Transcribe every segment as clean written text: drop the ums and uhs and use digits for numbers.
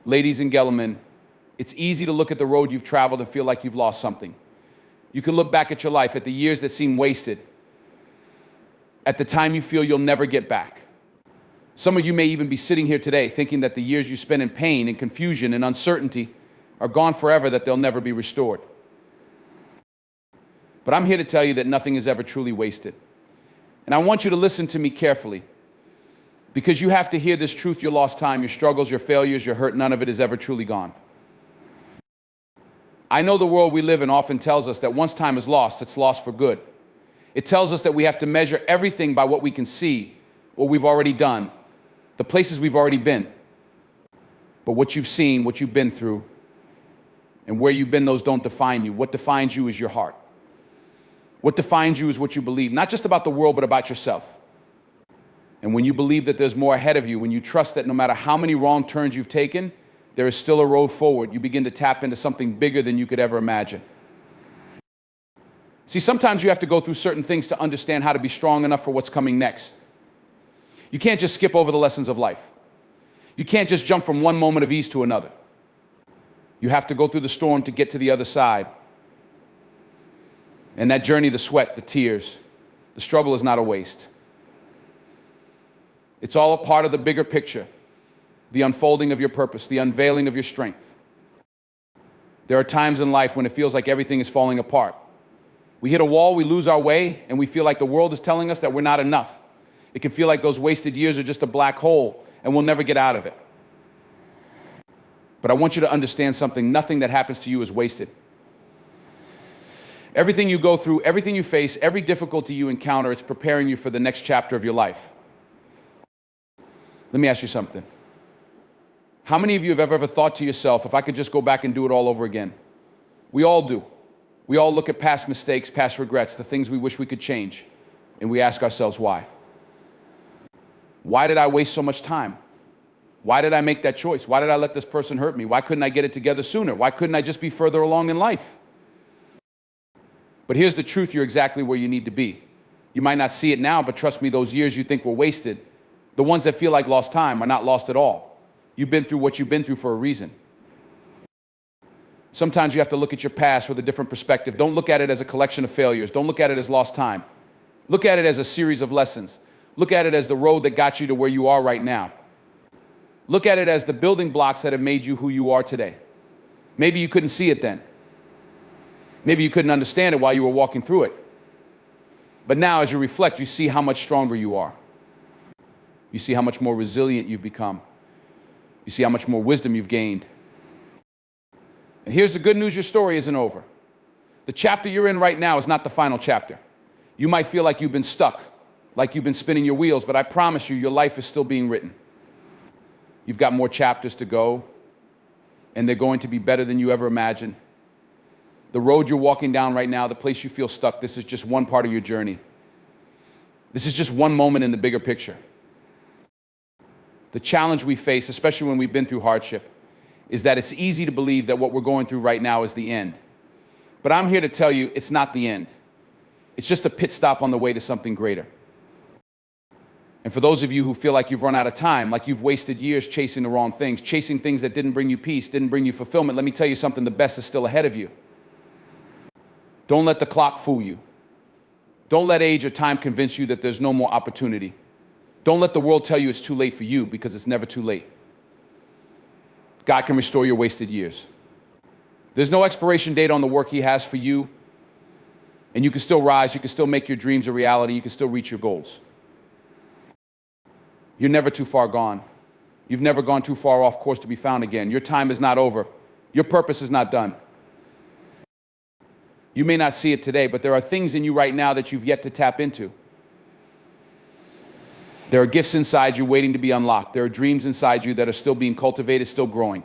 Ladies and gentlemen, it's easy to look at the road you've traveled and feel like you've lost something. You can look back at your life, at the years that seem wasted, at the time you feel you'll never get back. Some of you may even be sitting here today thinking that the years you spent in pain and confusion and uncertainty are gone forever, that they'll never be restored. But I'm here to tell you that nothing is ever truly wasted. And I want you to listen to me carefully, because you have to hear this truth: your lost time, your struggles, your failures, your hurt, none of it is ever truly gone. I know the world we live in often tells us that once time is lost, it's lost for good. It tells us that we have to measure everything by what we can see, what we've already done, the places we've already been. But what you've seen, what you've been through, and where you've been, those don't define you. What defines you is your heart. What defines you is what you believe, not just about the world, but about yourself. And when you believe that there's more ahead of you, when you trust that no matter how many wrong turns you've taken, there is still a road forward, you begin to tap into something bigger than you could ever imagine. See, sometimes you have to go through certain things to understand how to be strong enough for what's coming next. You can't just skip over the lessons of life. You can't just jump from one moment of ease to another. You have to go through the storm to get to the other side. And that journey, the sweat, the tears, the struggle is not a waste. It's all a part of the bigger picture, the unfolding of your purpose, the unveiling of your strength. There are times in life when it feels like everything is falling apart. We hit a wall, we lose our way, and we feel like the world is telling us that we're not enough. It can feel like those wasted years are just a black hole, and we'll never get out of it. But I want you to understand something: nothing that happens to you is wasted. Everything you go through, everything you face, every difficulty you encounter, it's preparing you for the next chapter of your life. Let me ask you something. How many of you have ever thought to yourself, if I could just go back and do it all over again? We all do. We all look at past mistakes, past regrets, the things we wish we could change, and we ask ourselves, why? Why did I waste so much time? Why did I make that choice? Why did I let this person hurt me? Why couldn't I get it together sooner? Why couldn't I just be further along in life? But here's the truth: you're exactly where you need to be. You might not see it now, but trust me, those years you think were wasted, the ones that feel like lost time, are not lost at all. You've been through what you've been through for a reason. Sometimes you have to look at your past with a different perspective. Don't look at it as a collection of failures. Don't look at it as lost time. Look at it as a series of lessons. Look at it as the road that got you to where you are right now. Look at it as the building blocks that have made you who you are today. Maybe you couldn't see it then. Maybe you couldn't understand it while you were walking through it. But now, as you reflect, you see how much stronger you are. You see how much more resilient you've become. You see how much more wisdom you've gained. And here's the good news: your story isn't over. The chapter you're in right now is not the final chapter. You might feel like you've been stuck, like you've been spinning your wheels, but I promise you, your life is still being written. You've got more chapters to go, and they're going to be better than you ever imagined. The road you're walking down right now, the place you feel stuck, this is just one part of your journey. This is just one moment in the bigger picture. The challenge we face, especially when we've been through hardship, is that it's easy to believe that what we're going through right now is the end. But I'm here to tell you, it's not the end. It's just a pit stop on the way to something greater. And for those of you who feel like you've run out of time, like you've wasted years chasing the wrong things, chasing things that didn't bring you peace, didn't bring you fulfillment, let me tell you something: the best is still ahead of you. Don't let the clock fool you. Don't let age or time convince you that there's no more opportunity. Don't let the world tell you it's too late for you, because it's never too late. God can restore your wasted years. There's no expiration date on the work He has for you, and you can still rise, you can still make your dreams a reality, you can still reach your goals. You're never too far gone. You've never gone too far off course to be found again. Your time is not over. Your purpose is not done. You may not see it today, but there are things in you right now that you've yet to tap into. There are gifts inside you waiting to be unlocked. There are dreams inside you that are still being cultivated, still growing.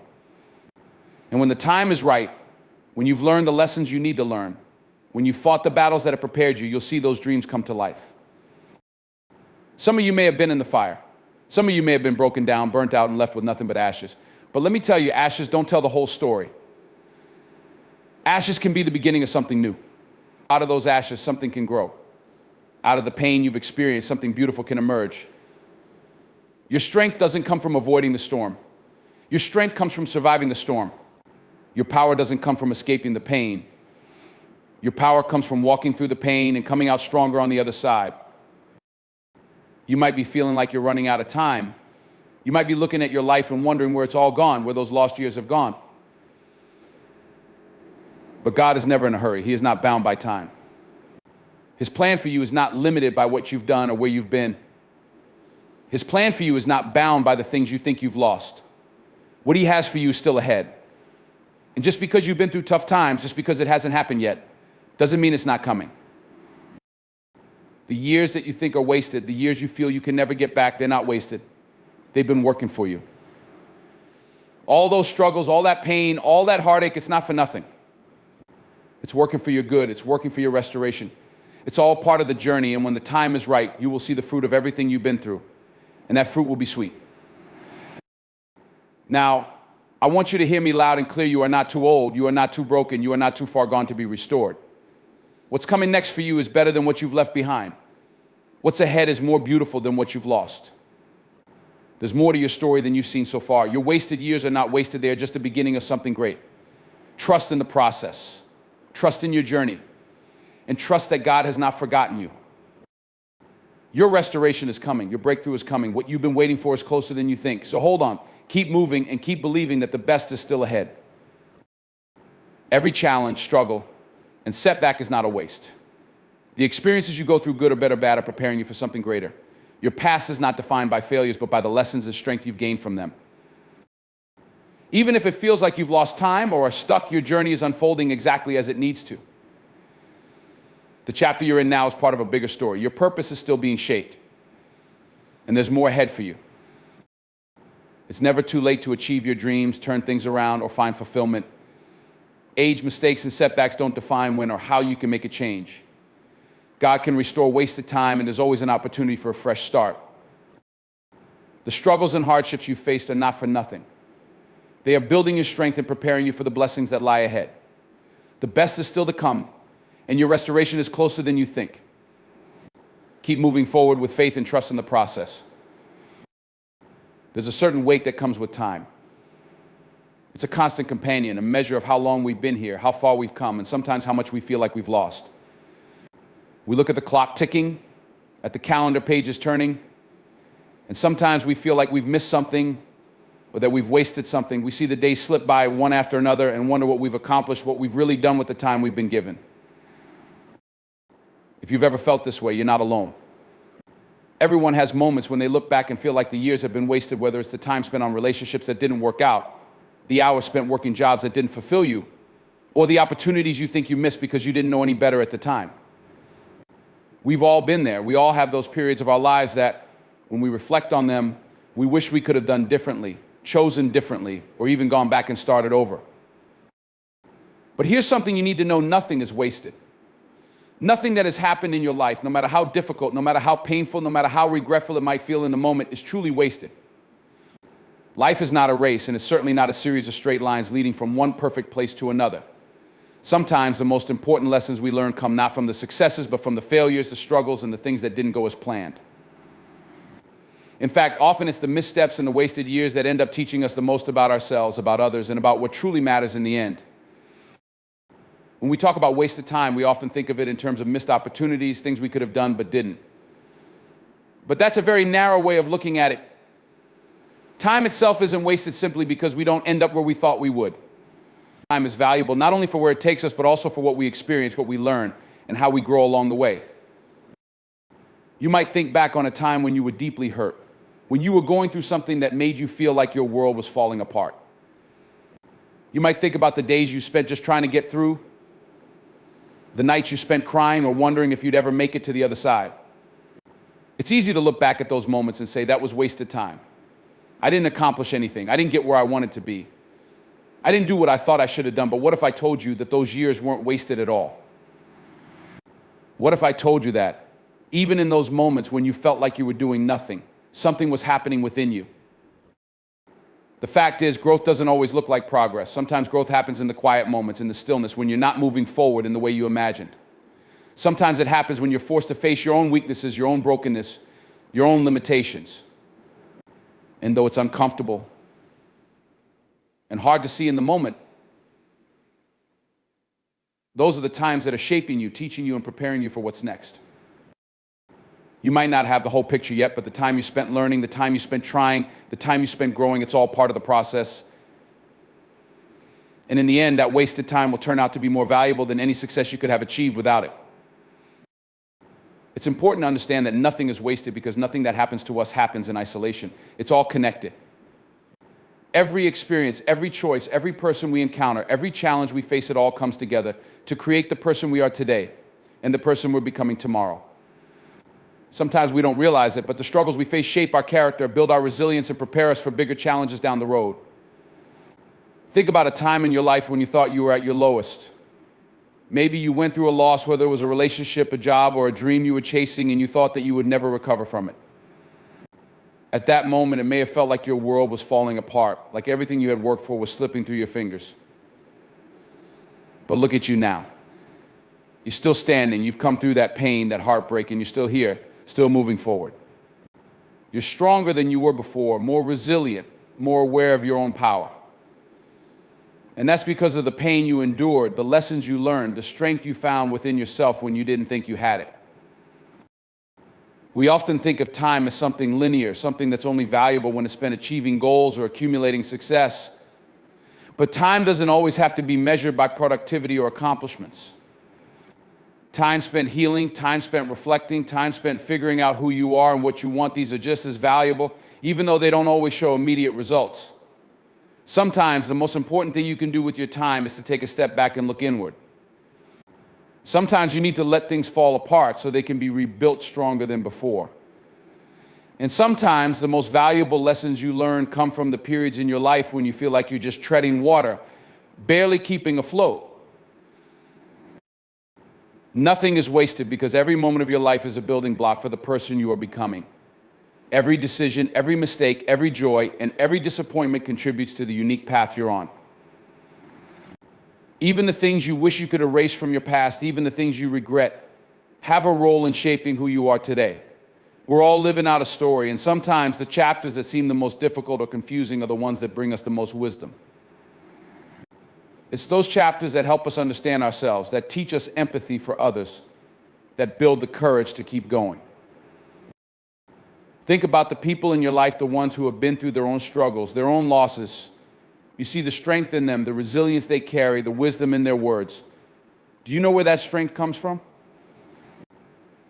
And when the time is right, when you've learned the lessons you need to learn, when you've fought the battles that have prepared you, you'll see those dreams come to life. Some of you may have been in the fire. Some of you may have been broken down, burnt out, and left with nothing but ashes. But let me tell you, ashes don't tell the whole story. Ashes can be the beginning of something new. Out of those ashes, something can grow. Out of the pain you've experienced, something beautiful can emerge. Your strength doesn't come from avoiding the storm. Your strength comes from surviving the storm. Your power doesn't come from escaping the pain. Your power comes from walking through the pain and coming out stronger on the other side. You might be feeling like you're running out of time. You might be looking at your life and wondering where it's all gone, where those lost years have gone. But God is never in a hurry. He is not bound by time. His plan for you is not limited by what you've done or where you've been. His plan for you is not bound by the things you think you've lost. What he has for you is still ahead. And just because you've been through tough times, just because it hasn't happened yet, doesn't mean it's not coming. The years that you think are wasted, the years you feel you can never get back, they're not wasted. They've been working for you. All those struggles, all that pain, all that heartache, it's not for nothing. It's working for your good. It's working for your restoration. It's all part of the journey, and when the time is right, you will see the fruit of everything you've been through, and that fruit will be sweet. Now, I want you to hear me loud and clear. You are not too old. You are not too broken. You are not too far gone to be restored. What's coming next for you is better than what you've left behind. What's ahead is more beautiful than what you've lost. There's more to your story than you've seen so far. Your wasted years are not wasted. They are just the beginning of something great. Trust in the process. Trust in your journey. And trust that God has not forgotten you. Your restoration is coming. Your breakthrough is coming. What you've been waiting for is closer than you think. So hold on. Keep moving and keep believing that the best is still ahead. Every challenge, struggle, and setback is not a waste. The experiences you go through, good or bad or bad, are preparing you for something greater. Your past is not defined by failures, but by the lessons and strength you've gained from them. Even if it feels like you've lost time or are stuck, your journey is unfolding exactly as it needs to. The chapter you're in now is part of a bigger story. Your purpose is still being shaped, and there's more ahead for you. It's never too late to achieve your dreams, turn things around, or find fulfillment. Age, mistakes, and setbacks don't define when or how you can make a change. God can restore wasted time, and there's always an opportunity for a fresh start. The struggles and hardships you faced are not for nothing. They are building your strength and preparing you for the blessings that lie ahead. The best is still to come, and your restoration is closer than you think. Keep moving forward with faith and trust in the process. There's a certain weight that comes with time. It's a constant companion, a measure of how long we've been here, how far we've come, and sometimes how much we feel like we've lost. We look at the clock ticking, at the calendar pages turning, and sometimes we feel like we've missed something or that we've wasted something. We see the days slip by one after another and wonder what we've accomplished, what we've really done with the time we've been given. If you've ever felt this way, you're not alone. Everyone has moments when they look back and feel like the years have been wasted, whether it's the time spent on relationships that didn't work out, the hours spent working jobs that didn't fulfill you, or the opportunities you think you missed because you didn't know any better at the time. We've all been there. We all have those periods of our lives that, when we reflect on them, we wish we could have done differently, chosen differently, or even gone back and started over. But here's something you need to know: nothing is wasted. Nothing that has happened in your life, no matter how difficult, no matter how painful, no matter how regretful it might feel in the moment, is truly wasted. Life is not a race, and it's certainly not a series of straight lines leading from one perfect place to another. Sometimes the most important lessons we learn come not from the successes, but from the failures, the struggles, and the things that didn't go as planned. In fact, often it's the missteps and the wasted years that end up teaching us the most about ourselves, about others, and about what truly matters in the end. When we talk about wasted time, we often think of it in terms of missed opportunities, things we could have done but didn't. But that's a very narrow way of looking at it. Time itself isn't wasted simply because we don't end up where we thought we would. Time is valuable not only for where it takes us, but also for what we experience, what we learn, and how we grow along the way. You might think back on a time when you were deeply hurt, when you were going through something that made you feel like your world was falling apart. You might think about the days you spent just trying to get through, the nights you spent crying or wondering if you'd ever make it to the other side. It's easy to look back at those moments and say, that was wasted time. I didn't accomplish anything. I didn't get where I wanted to be. I didn't do what I thought I should have done. But what if I told you that those years weren't wasted at all? What if I told you that, even in those moments when you felt like you were doing nothing, something was happening within you? The fact is, growth doesn't always look like progress. Sometimes growth happens in the quiet moments, in the stillness, when you're not moving forward in the way you imagined. Sometimes it happens when you're forced to face your own weaknesses, your own brokenness, your own limitations. And though it's uncomfortable, and hard to see in the moment, those are the times that are shaping you, teaching you, and preparing you for what's next. You might not have the whole picture yet, but the time you spent learning, the time you spent trying, the time you spent growing, it's all part of the process. And in the end, that wasted time will turn out to be more valuable than any success you could have achieved without it. It's important to understand that nothing is wasted because nothing that happens to us happens in isolation. It's all connected. Every experience, every choice, every person we encounter, every challenge we face, it all comes together to create the person we are today and the person we're becoming tomorrow. Sometimes we don't realize it, but the struggles we face shape our character, build our resilience, and prepare us for bigger challenges down the road. Think about a time in your life when you thought you were at your lowest. Maybe you went through a loss, whether it was a relationship, a job, or a dream you were chasing, and you thought that you would never recover from it. At that moment, it may have felt like your world was falling apart, like everything you had worked for was slipping through your fingers. But look at you now. You're still standing. You've come through that pain, that heartbreak, and you're still here, still moving forward. You're stronger than you were before, more resilient, more aware of your own power. And that's because of the pain you endured, the lessons you learned, the strength you found within yourself when you didn't think you had it. We often think of time as something linear, something that's only valuable when it's spent achieving goals or accumulating success. But time doesn't always have to be measured by productivity or accomplishments. Time spent healing, time spent reflecting, time spent figuring out who you are and what you want, these are just as valuable, even though they don't always show immediate results. Sometimes the most important thing you can do with your time is to take a step back and look inward. Sometimes you need to let things fall apart so they can be rebuilt stronger than before. And sometimes the most valuable lessons you learn come from the periods in your life when you feel like you're just treading water, barely keeping afloat. Nothing is wasted because every moment of your life is a building block for the person you are becoming. Every decision, every mistake, every joy, and every disappointment contributes to the unique path you're on. Even the things you wish you could erase from your past, even the things you regret, have a role in shaping who you are today. We're all living out a story, and sometimes the chapters that seem the most difficult or confusing are the ones that bring us the most wisdom. It's those chapters that help us understand ourselves, that teach us empathy for others, that build the courage to keep going. Think about the people in your life, the ones who have been through their own struggles, their own losses. You see the strength in them, the resilience they carry, the wisdom in their words. Do you know where that strength comes from?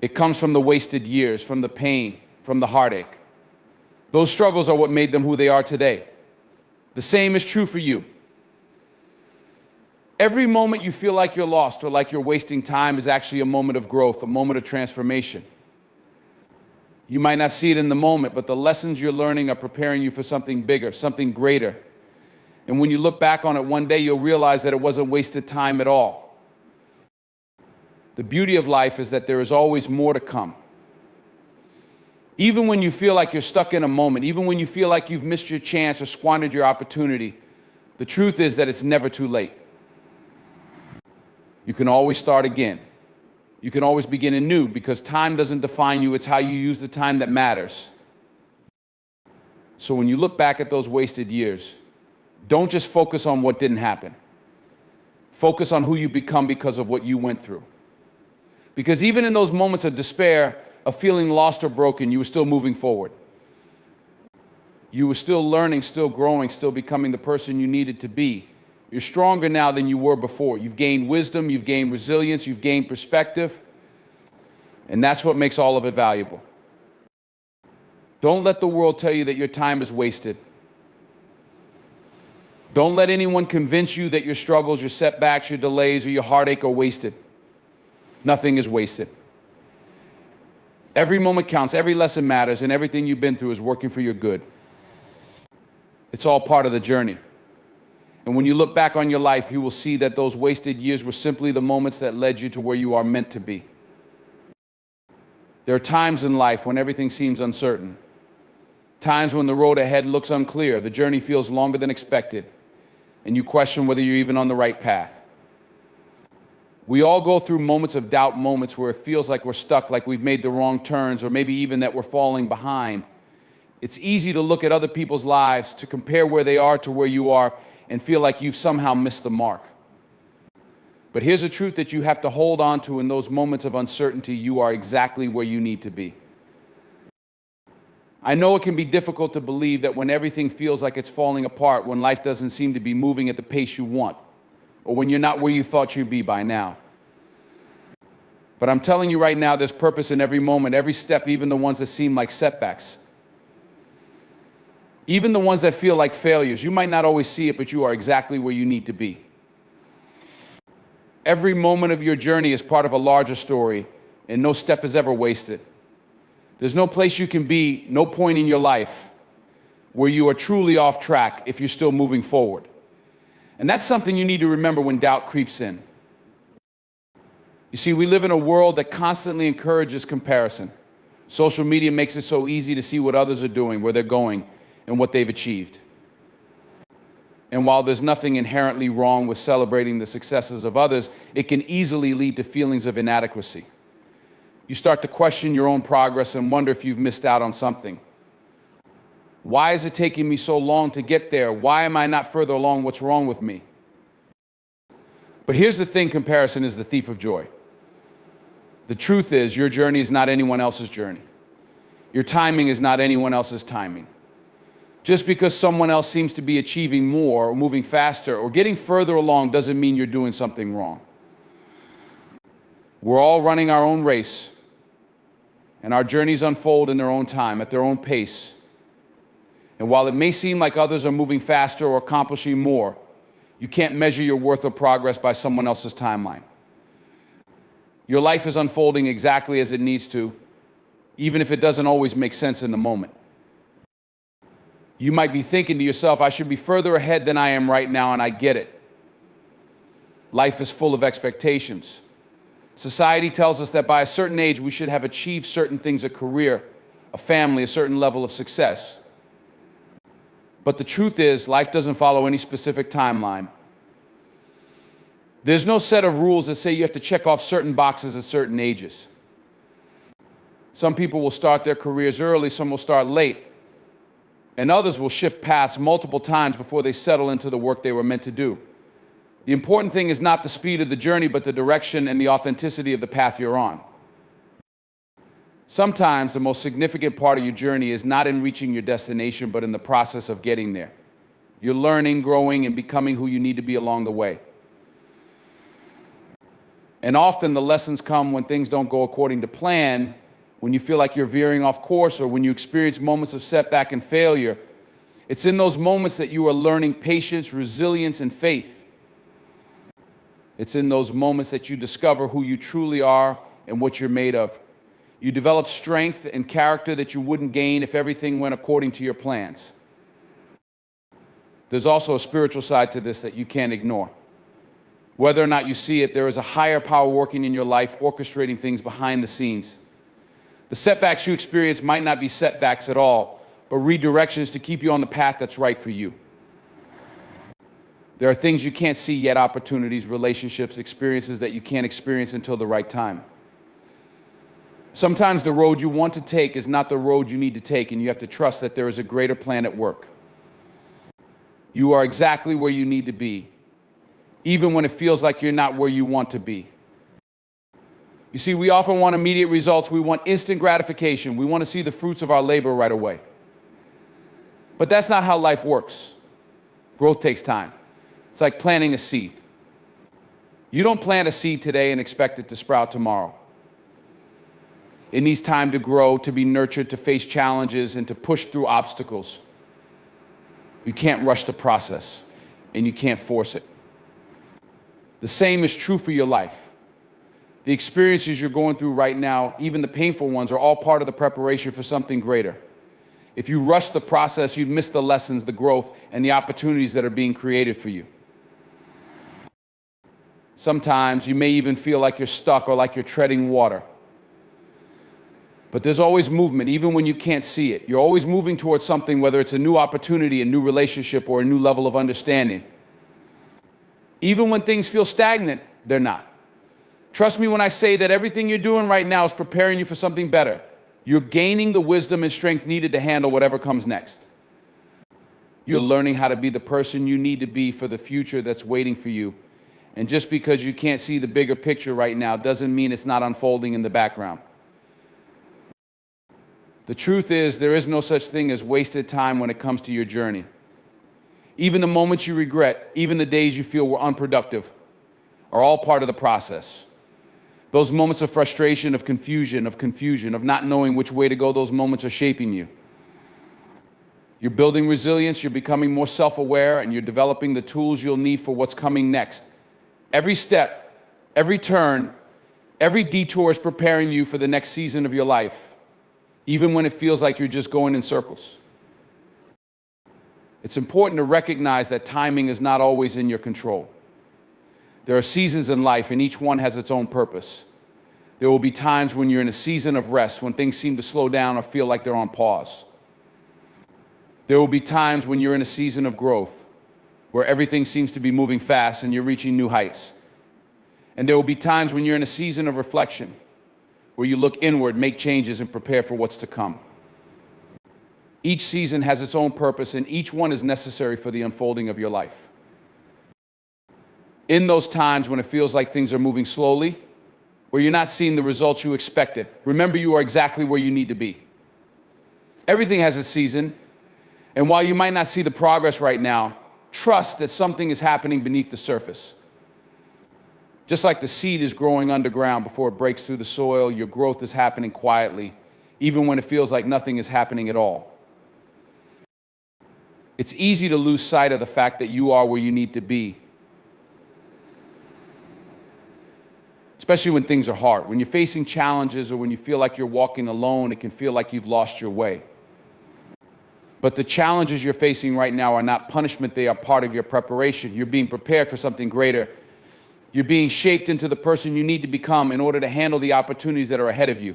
It comes from the wasted years, from the pain, from the heartache. Those struggles are what made them who they are today. The same is true for you. Every moment you feel like you're lost or like you're wasting time is actually a moment of growth, a moment of transformation. You might not see it in the moment, but the lessons you're learning are preparing you for something bigger, something greater. And when you look back on it one day, you'll realize that it wasn't wasted time at all. The beauty of life is that there is always more to come. Even when you feel like you're stuck in a moment, even when you feel like you've missed your chance or squandered your opportunity, the truth is that it's never too late. You can always start again. You can always begin anew because time doesn't define you, it's how you use the time that matters. So when you look back at those wasted years, don't just focus on what didn't happen. Focus on who you become because of what you went through. Because even in those moments of despair, of feeling lost or broken, you were still moving forward. You were still learning, still growing, still becoming the person you needed to be. You're stronger now than you were before. You've gained wisdom, you've gained resilience, you've gained perspective, and that's what makes all of it valuable. Don't let the world tell you that your time is wasted. Don't let anyone convince you that your struggles, your setbacks, your delays, or your heartache are wasted. Nothing is wasted. Every moment counts, every lesson matters, and everything you've been through is working for your good. It's all part of the journey. And when you look back on your life, you will see that those wasted years were simply the moments that led you to where you are meant to be. There are times in life when everything seems uncertain. Times when the road ahead looks unclear, the journey feels longer than expected, and you question whether you're even on the right path. We all go through moments of doubt, moments where it feels like we're stuck, like we've made the wrong turns, or maybe even that we're falling behind. It's easy to look at other people's lives, to compare where they are to where you are, and feel like you've somehow missed the mark. But here's a truth that you have to hold on to in those moments of uncertainty. You are exactly where you need to be. I know it can be difficult to believe that when everything feels like it's falling apart, when life doesn't seem to be moving at the pace you want, or when you're not where you thought you'd be by now. But I'm telling you right now, there's purpose in every moment, every step, even the ones that seem like setbacks. Even the ones that feel like failures. You might not always see it, but you are exactly where you need to be. Every moment of your journey is part of a larger story, and no step is ever wasted. There's no place you can be, no point in your life where you are truly off track if you're still moving forward. And that's something you need to remember when doubt creeps in. You see, we live in a world that constantly encourages comparison. Social media makes it so easy to see what others are doing, where they're going, and what they've achieved. And while there's nothing inherently wrong with celebrating the successes of others, it can easily lead to feelings of inadequacy. You start to question your own progress and wonder if you've missed out on something. Why is it taking me so long to get there? Why am I not further along? What's wrong with me? But here's the thing, comparison is the thief of joy. The truth is, your journey is not anyone else's journey. Your timing is not anyone else's timing. Just because someone else seems to be achieving more or moving faster or getting further along doesn't mean you're doing something wrong. We're all running our own race, and our journeys unfold in their own time, at their own pace. And while it may seem like others are moving faster or accomplishing more, you can't measure your worth or progress by someone else's timeline. Your life is unfolding exactly as it needs to, even if it doesn't always make sense in the moment. You might be thinking to yourself, I should be further ahead than I am right now, and I get it. Life is full of expectations. Society tells us that by a certain age, we should have achieved certain things, a career, a family, a certain level of success. But the truth is, life doesn't follow any specific timeline. There's no set of rules that say you have to check off certain boxes at certain ages. Some people will start their careers early, some will start late, and others will shift paths multiple times before they settle into the work they were meant to do. The important thing is not the speed of the journey, but the direction and the authenticity of the path you're on. Sometimes the most significant part of your journey is not in reaching your destination, but in the process of getting there. You're learning, growing, and becoming who you need to be along the way. And often the lessons come when things don't go according to plan, when you feel like you're veering off course, or when you experience moments of setback and failure. It's in those moments that you are learning patience, resilience, and faith. It's in those moments that you discover who you truly are and what you're made of. You develop strength and character that you wouldn't gain if everything went according to your plans. There's also a spiritual side to this that you can't ignore. Whether or not you see it, there is a higher power working in your life, orchestrating things behind the scenes. The setbacks you experience might not be setbacks at all, but redirections to keep you on the path that's right for you. There are things you can't see yet, opportunities, relationships, experiences that you can't experience until the right time. Sometimes the road you want to take is not the road you need to take, and you have to trust that there is a greater plan at work. You are exactly where you need to be, even when it feels like you're not where you want to be. You see, we often want immediate results. We want instant gratification. We want to see the fruits of our labor right away. But that's not how life works. Growth takes time. It's like planting a seed. You don't plant a seed today and expect it to sprout tomorrow. It needs time to grow, to be nurtured, to face challenges, and to push through obstacles. You can't rush the process, and you can't force it. The same is true for your life. The experiences you're going through right now, even the painful ones, are all part of the preparation for something greater. If you rush the process, you'd miss the lessons, the growth, and the opportunities that are being created for you. Sometimes you may even feel like you're stuck or like you're treading water. But there's always movement, even when you can't see it. You're always moving towards something, whether it's a new opportunity, a new relationship, or a new level of understanding. Even when things feel stagnant, they're not. Trust me when I say that everything you're doing right now is preparing you for something better. You're gaining the wisdom and strength needed to handle whatever comes next. You're learning how to be the person you need to be for the future that's waiting for you. And just because you can't see the bigger picture right now doesn't mean it's not unfolding in the background. The truth is, there is no such thing as wasted time when it comes to your journey. Even the moments you regret, even the days you feel were unproductive, are all part of the process. Those moments of frustration, of confusion, of not knowing which way to go, those moments are shaping you. You're building resilience, you're becoming more self-aware, and you're developing the tools you'll need for what's coming next. Every step, every turn, every detour is preparing you for the next season of your life, even when it feels like you're just going in circles. It's important to recognize that timing is not always in your control. There are seasons in life, and each one has its own purpose. There will be times when you're in a season of rest, when things seem to slow down or feel like they're on pause. There will be times when you're in a season of growth, where everything seems to be moving fast and you're reaching new heights. And there will be times when you're in a season of reflection, where you look inward, make changes, and prepare for what's to come. Each season has its own purpose, and each one is necessary for the unfolding of your life. In those times when it feels like things are moving slowly, where you're not seeing the results you expected, remember you are exactly where you need to be. Everything has its season, and while you might not see the progress right now, trust that something is happening beneath the surface. Just like the seed is growing underground before it breaks through the soil, your growth is happening quietly, even when it feels like nothing is happening at all. It's easy to lose sight of the fact that you are where you need to be, especially when things are hard. When you're facing challenges or when you feel like you're walking alone, it can feel like you've lost your way. But the challenges you're facing right now are not punishment, they are part of your preparation. You're being prepared for something greater. You're being shaped into the person you need to become in order to handle the opportunities that are ahead of you.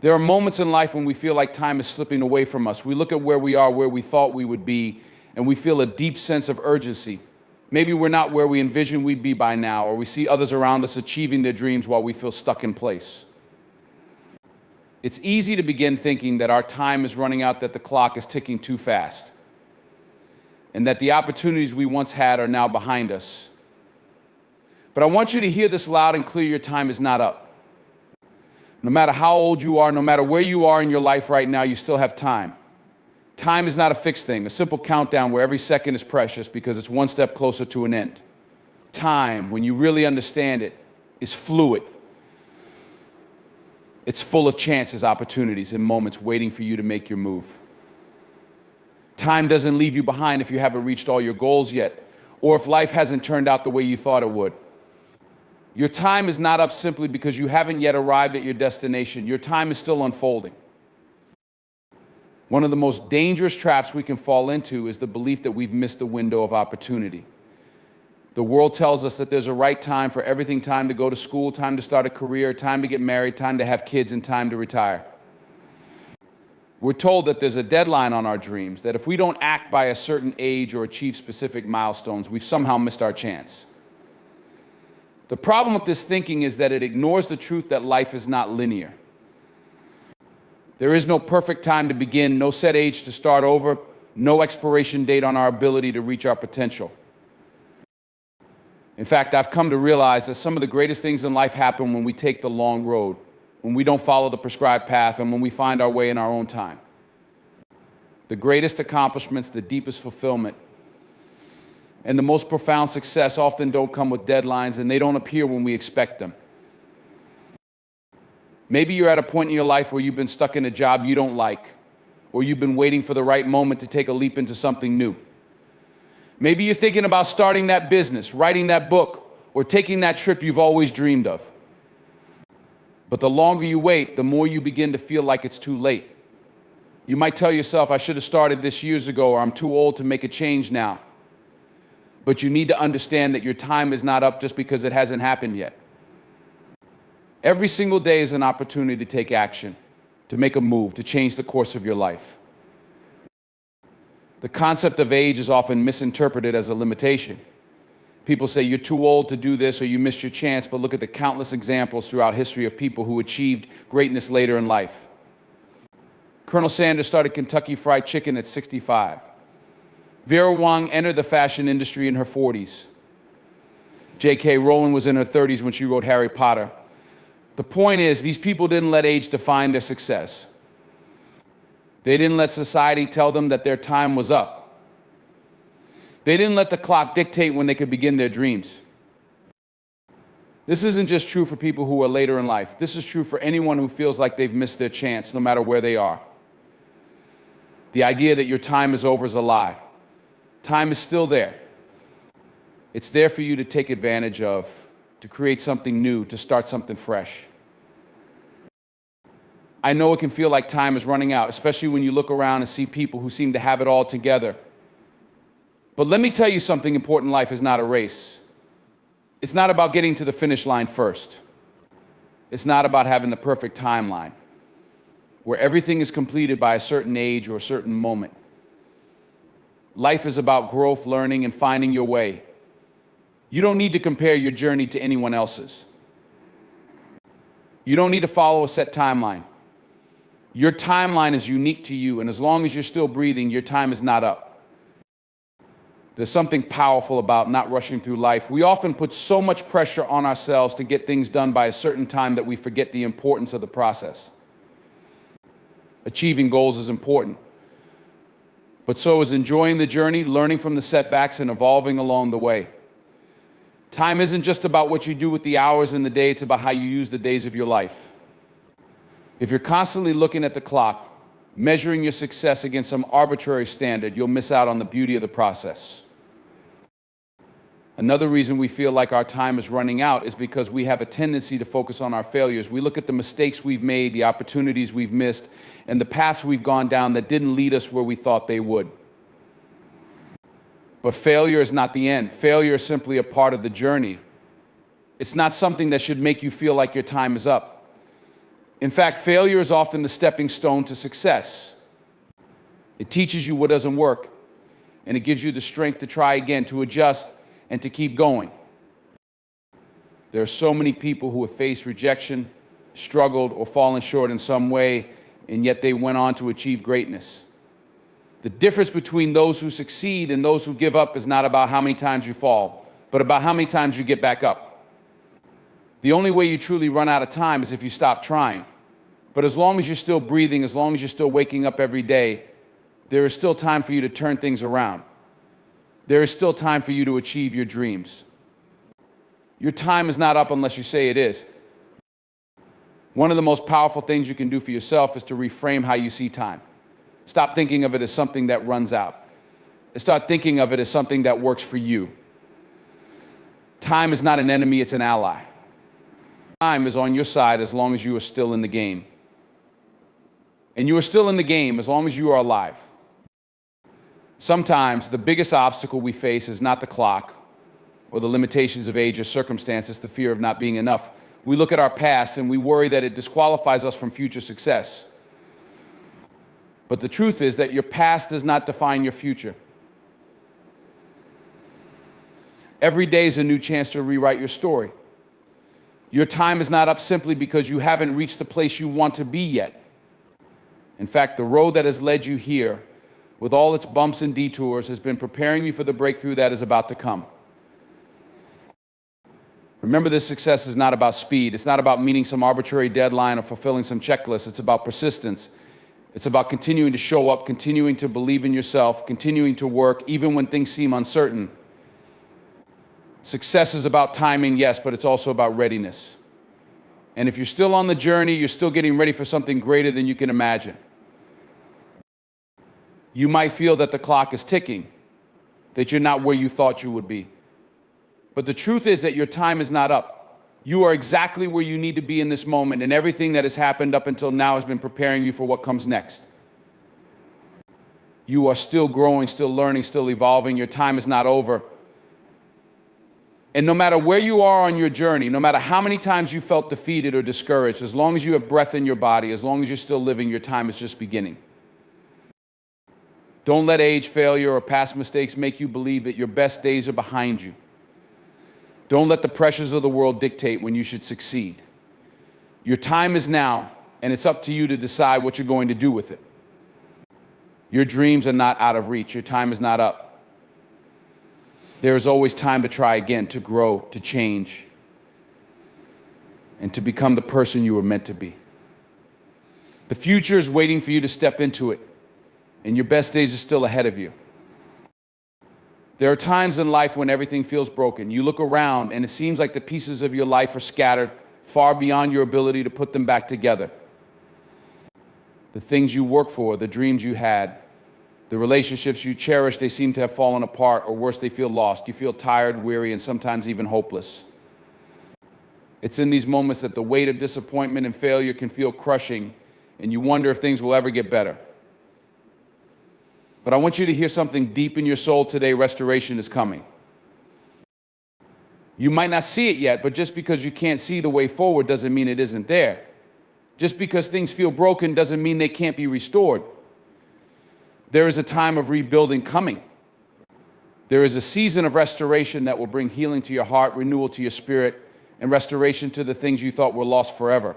There are moments in life when we feel like time is slipping away from us. We look at where we are, where we thought we would be, and we feel a deep sense of urgency. Maybe we're not where we envisioned we'd be by now, or we see others around us achieving their dreams while we feel stuck in place. It's easy to begin thinking that our time is running out, that the clock is ticking too fast, and that the opportunities we once had are now behind us. But I want you to hear this loud and clear: your time is not up. No matter how old you are, no matter where you are in your life right now, you still have time. Time is not a fixed thing, a simple countdown where every second is precious because it's one step closer to an end. Time, when you really understand it, is fluid. It's full of chances, opportunities, and moments waiting for you to make your move. Time doesn't leave you behind if you haven't reached all your goals yet, or if life hasn't turned out the way you thought it would. Your time is not up simply because you haven't yet arrived at your destination. Your time is still unfolding. One of the most dangerous traps we can fall into is the belief that we've missed the window of opportunity. The world tells us that there's a right time for everything: time to go to school, time to start a career, time to get married, time to have kids, and time to retire. We're told that there's a deadline on our dreams, that if we don't act by a certain age or achieve specific milestones, we've somehow missed our chance. The problem with this thinking is that it ignores the truth that life is not linear. There is no perfect time to begin, no set age to start over, no expiration date on our ability to reach our potential. In fact, I've come to realize that some of the greatest things in life happen when we take the long road, when we don't follow the prescribed path, and when we find our way in our own time. The greatest accomplishments, the deepest fulfillment, and the most profound success often don't come with deadlines, and they don't appear when we expect them. Maybe you're at a point in your life where you've been stuck in a job you don't like, or you've been waiting for the right moment to take a leap into something new. Maybe you're thinking about starting that business, writing that book, or taking that trip you've always dreamed of. But the longer you wait, the more you begin to feel like it's too late. You might tell yourself, I should have started this years ago, or I'm too old to make a change now. But you need to understand that your time is not up just because it hasn't happened yet. Every single day is an opportunity to take action, to make a move, to change the course of your life. The concept of age is often misinterpreted as a limitation. People say you're too old to do this or you missed your chance, but look at the countless examples throughout history of people who achieved greatness later in life. Colonel Sanders started Kentucky Fried Chicken at 65. Vera Wang entered the fashion industry in her 40s. J.K. Rowling was in her 30s when she wrote Harry Potter. The point is, these people didn't let age define their success. They didn't let society tell them that their time was up. They didn't let the clock dictate when they could begin their dreams. This isn't just true for people who are later in life. This is true for anyone who feels like they've missed their chance, no matter where they are. The idea that your time is over is a lie. Time is still there. It's there for you to take advantage of, to create something new, to start something fresh. I know it can feel like time is running out, especially when you look around and see people who seem to have it all together. But let me tell you something important. Life is not a race. It's not about getting to the finish line first. It's not about having the perfect timeline, where everything is completed by a certain age or a certain moment. Life is about growth, learning, and finding your way. You don't need to compare your journey to anyone else's. You don't need to follow a set timeline. Your timeline is unique to you, and as long as you're still breathing, your time is not up. There's something powerful about not rushing through life. We often put so much pressure on ourselves to get things done by a certain time that we forget the importance of the process. Achieving goals is important, but so is enjoying the journey, learning from the setbacks, and evolving along the way. Time isn't just about what you do with the hours in the day, it's about how you use the days of your life. If you're constantly looking at the clock, measuring your success against some arbitrary standard, you'll miss out on the beauty of the process. Another reason we feel like our time is running out is because we have a tendency to focus on our failures. We look at the mistakes we've made, the opportunities we've missed, and the paths we've gone down that didn't lead us where we thought they would. But failure is not the end. Failure is simply a part of the journey. It's not something that should make you feel like your time is up. In fact, failure is often the stepping stone to success. It teaches you what doesn't work, and it gives you the strength to try again, to adjust, and to keep going. There are so many people who have faced rejection, struggled, or fallen short in some way, and yet they went on to achieve greatness. The difference between those who succeed and those who give up is not about how many times you fall, but about how many times you get back up. The only way you truly run out of time is if you stop trying. But as long as you're still breathing, as long as you're still waking up every day, there is still time for you to turn things around. There is still time for you to achieve your dreams. Your time is not up unless you say it is. One of the most powerful things you can do for yourself is to reframe how you see time. Stop thinking of it as something that runs out. And start thinking of it as something that works for you. Time is not an enemy, it's an ally. Time is on your side as long as you are still in the game. And you are still in the game as long as you are alive. Sometimes the biggest obstacle we face is not the clock or the limitations of age or circumstance, it's the fear of not being enough. We look at our past and we worry that it disqualifies us from future success. But the truth is that your past does not define your future. Every day is a new chance to rewrite your story. Your time is not up simply because you haven't reached the place you want to be yet. In fact, the road that has led you here, with all its bumps and detours, has been preparing you for the breakthrough that is about to come. Remember, this success is not about speed. It's not about meeting some arbitrary deadline or fulfilling some checklist. It's about persistence. It's about continuing to show up, continuing to believe in yourself, continuing to work, even when things seem uncertain. Success is about timing, yes, but it's also about readiness. And if you're still on the journey, you're still getting ready for something greater than you can imagine. You might feel that the clock is ticking, that you're not where you thought you would be. But the truth is that your time is not up. You are exactly where you need to be in this moment, and everything that has happened up until now has been preparing you for what comes next. You are still growing, still learning, still evolving. Your time is not over. And no matter where you are on your journey, no matter how many times you felt defeated or discouraged, as long as you have breath in your body, as long as you're still living, your time is just beginning. Don't let age, failure, or past mistakes make you believe that your best days are behind you. Don't let the pressures of the world dictate when you should succeed. Your time is now, and it's up to you to decide what you're going to do with it. Your dreams are not out of reach. Your time is not up. There is always time to try again, to grow, to change, and to become the person you were meant to be. The future is waiting for you to step into it, and your best days are still ahead of you. There are times in life when everything feels broken. You look around and it seems like the pieces of your life are scattered far beyond your ability to put them back together. The things you work for, the dreams you had, the relationships you cherish, they seem to have fallen apart, or worse, they feel lost. You feel tired, weary, and sometimes even hopeless. It's in these moments that the weight of disappointment and failure can feel crushing, and you wonder if things will ever get better. But I want you to hear something deep in your soul today. Restoration is coming. You might not see it yet, but just because you can't see the way forward doesn't mean it isn't there. Just because things feel broken doesn't mean they can't be restored. There is a time of rebuilding coming. There is a season of restoration that will bring healing to your heart, renewal to your spirit, and restoration to the things you thought were lost forever.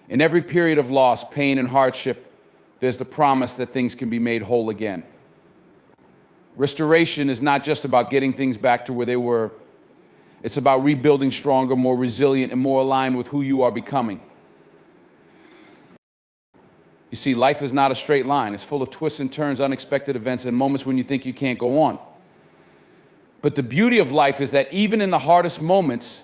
In every period of loss, pain, and hardship, there's the promise that things can be made whole again. Restoration is not just about getting things back to where they were. It's about rebuilding stronger, more resilient, and more aligned with who you are becoming. You see, life is not a straight line. It's full of twists and turns, unexpected events, and moments when you think you can't go on. But the beauty of life is that even in the hardest moments,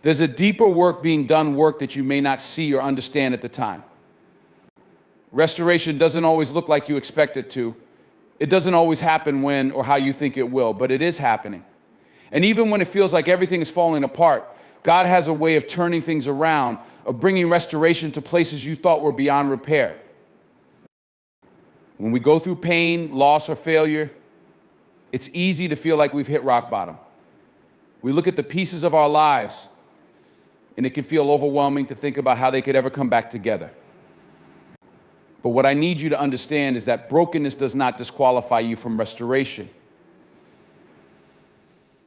there's a deeper work being done, work that you may not see or understand at the time. Restoration doesn't always look like you expect it to. It doesn't always happen when or how you think it will, but it is happening. And even when it feels like everything is falling apart, God has a way of turning things around, of bringing restoration to places you thought were beyond repair. When we go through pain, loss, or failure, it's easy to feel like we've hit rock bottom. We look at the pieces of our lives, and it can feel overwhelming to think about how they could ever come back together. But what I need you to understand is that brokenness does not disqualify you from restoration.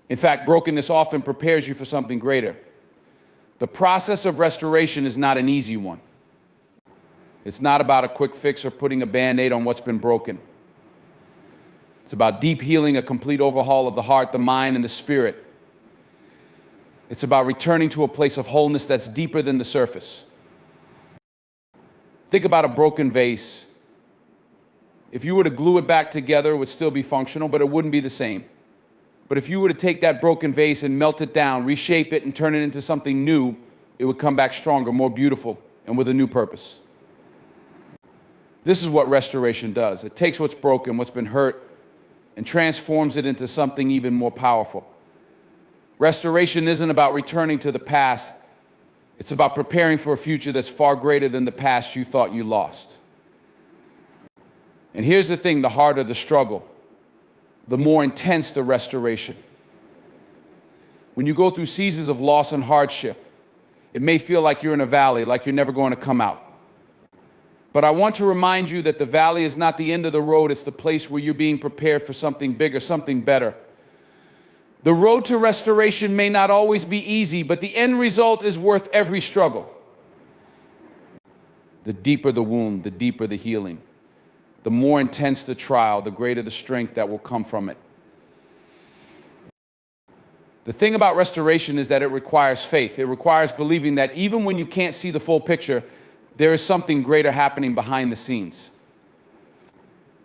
In fact, brokenness often prepares you for something greater. The process of restoration is not an easy one. It's not about a quick fix or putting a Band-Aid on what's been broken. It's about deep healing, a complete overhaul of the heart, the mind, and the spirit. It's about returning to a place of wholeness that's deeper than the surface. Think about a broken vase. If you were to glue it back together, it would still be functional, but it wouldn't be the same. But if you were to take that broken vase and melt it down, reshape it, and turn it into something new, it would come back stronger, more beautiful, and with a new purpose. This is what restoration does. It takes what's broken, what's been hurt, and transforms it into something even more powerful. Restoration isn't about returning to the past. It's about preparing for a future that's far greater than the past you thought you lost. And here's the thing, the harder the struggle, the more intense the restoration. When you go through seasons of loss and hardship, it may feel like you're in a valley, like you're never going to come out. But I want to remind you that the valley is not the end of the road, it's the place where you're being prepared for something bigger, something better. The road to restoration may not always be easy, but the end result is worth every struggle. The deeper the wound, the deeper the healing. The more intense the trial, the greater the strength that will come from it. The thing about restoration is that it requires faith. It requires believing that even when you can't see the full picture, there is something greater happening behind the scenes.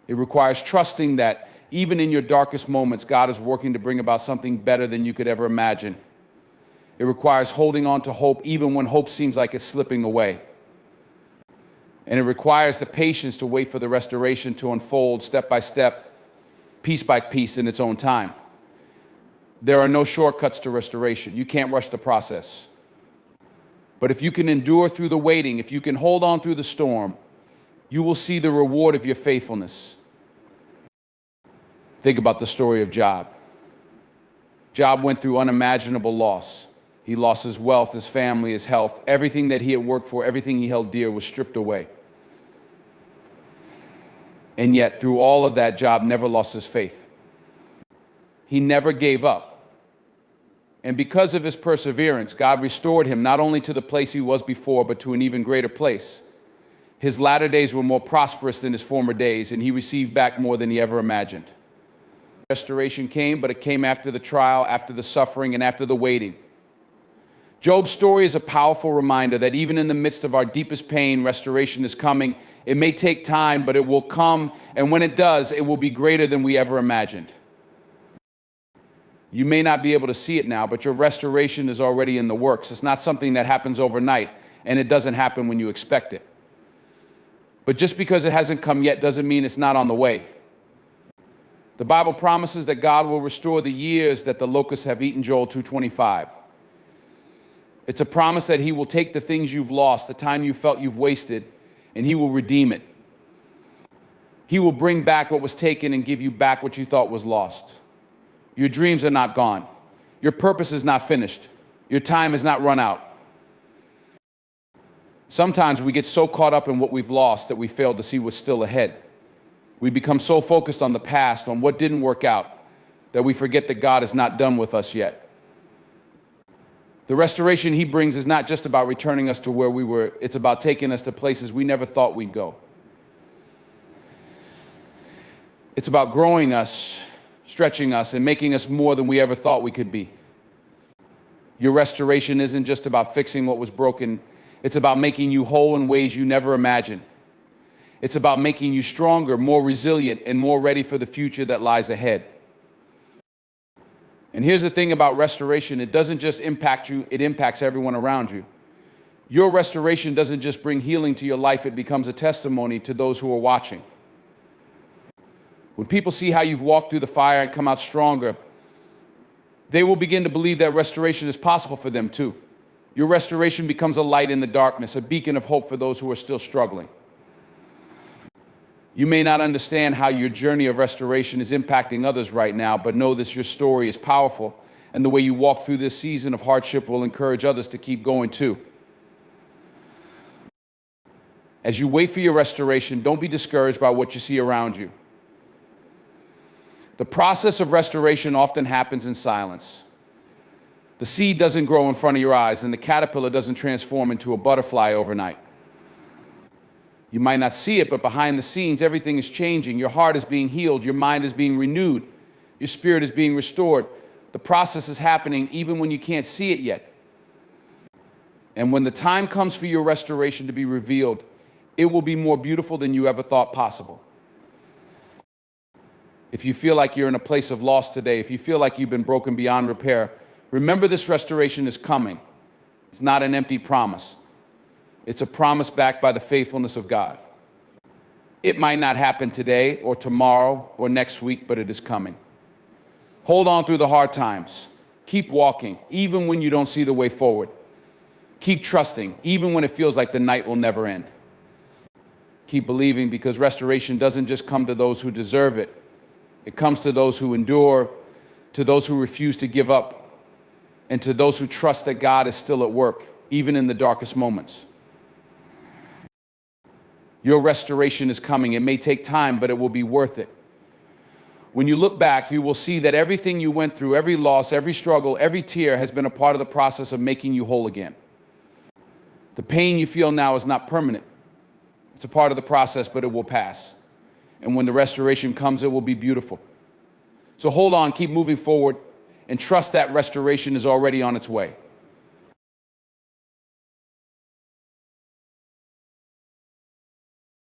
It requires trusting that even in your darkest moments, God is working to bring about something better than you could ever imagine. It requires holding on to hope even when hope seems like it's slipping away. And it requires the patience to wait for the restoration to unfold step by step, piece by piece in its own time. There are no shortcuts to restoration. You can't rush the process. But if you can endure through the waiting, if you can hold on through the storm, you will see the reward of your faithfulness. Think about the story of Job. Job went through unimaginable loss. He lost his wealth, his family, his health. Everything that he had worked for, everything he held dear was stripped away. And yet, through all of that, Job never lost his faith. He never gave up. And because of his perseverance, God restored him not only to the place he was before, but to an even greater place. His latter days were more prosperous than his former days, and he received back more than he ever imagined. Restoration came, but it came after the trial, after the suffering, and after the waiting. Job's story is a powerful reminder that even in the midst of our deepest pain, restoration is coming. It may take time, but it will come, and when it does, it will be greater than we ever imagined. You may not be able to see it now, but your restoration is already in the works. It's not something that happens overnight, and it doesn't happen when you expect it. But just because it hasn't come yet doesn't mean it's not on the way. The Bible promises that God will restore the years that the locusts have eaten, Joel 2:25. It's a promise that he will take the things you've lost, the time you felt you've wasted, and he will redeem it. He will bring back what was taken and give you back what you thought was lost. Your dreams are not gone. Your purpose is not finished. Your time has not run out. Sometimes we get so caught up in what we've lost that we fail to see what's still ahead. We become so focused on the past, on what didn't work out, that we forget that God is not done with us yet. The restoration he brings is not just about returning us to where we were, it's about taking us to places we never thought we'd go. It's about growing us, stretching us, and making us more than we ever thought we could be. Your restoration isn't just about fixing what was broken, it's about making you whole in ways you never imagined. It's about making you stronger, more resilient, and more ready for the future that lies ahead. And here's the thing about restoration, it doesn't just impact you, it impacts everyone around you. Your restoration doesn't just bring healing to your life, it becomes a testimony to those who are watching. When people see how you've walked through the fire and come out stronger, they will begin to believe that restoration is possible for them too. Your restoration becomes a light in the darkness, a beacon of hope for those who are still struggling. You may not understand how your journey of restoration is impacting others right now, but know that your story is powerful, and the way you walk through this season of hardship will encourage others to keep going too. As you wait for your restoration, don't be discouraged by what you see around you. The process of restoration often happens in silence. The seed doesn't grow in front of your eyes, and the caterpillar doesn't transform into a butterfly overnight. You might not see it, but behind the scenes, everything is changing. Your heart is being healed. Your mind is being renewed. Your spirit is being restored. The process is happening even when you can't see it yet. And when the time comes for your restoration to be revealed, it will be more beautiful than you ever thought possible. If you feel like you're in a place of loss today, if you feel like you've been broken beyond repair, remember this restoration is coming. It's not an empty promise. It's a promise backed by the faithfulness of God. It might not happen today or tomorrow or next week, but it is coming. Hold on through the hard times. Keep walking, even when you don't see the way forward. Keep trusting, even when it feels like the night will never end. Keep believing, because restoration doesn't just come to those who deserve it. It comes to those who endure, to those who refuse to give up, and to those who trust that God is still at work, even in the darkest moments. Your restoration is coming. It may take time, but it will be worth it. When you look back, you will see that everything you went through, every loss, every struggle, every tear has been a part of the process of making you whole again. The pain you feel now is not permanent. It's a part of the process, but it will pass. And when the restoration comes, it will be beautiful. So hold on, keep moving forward, and trust that restoration is already on its way.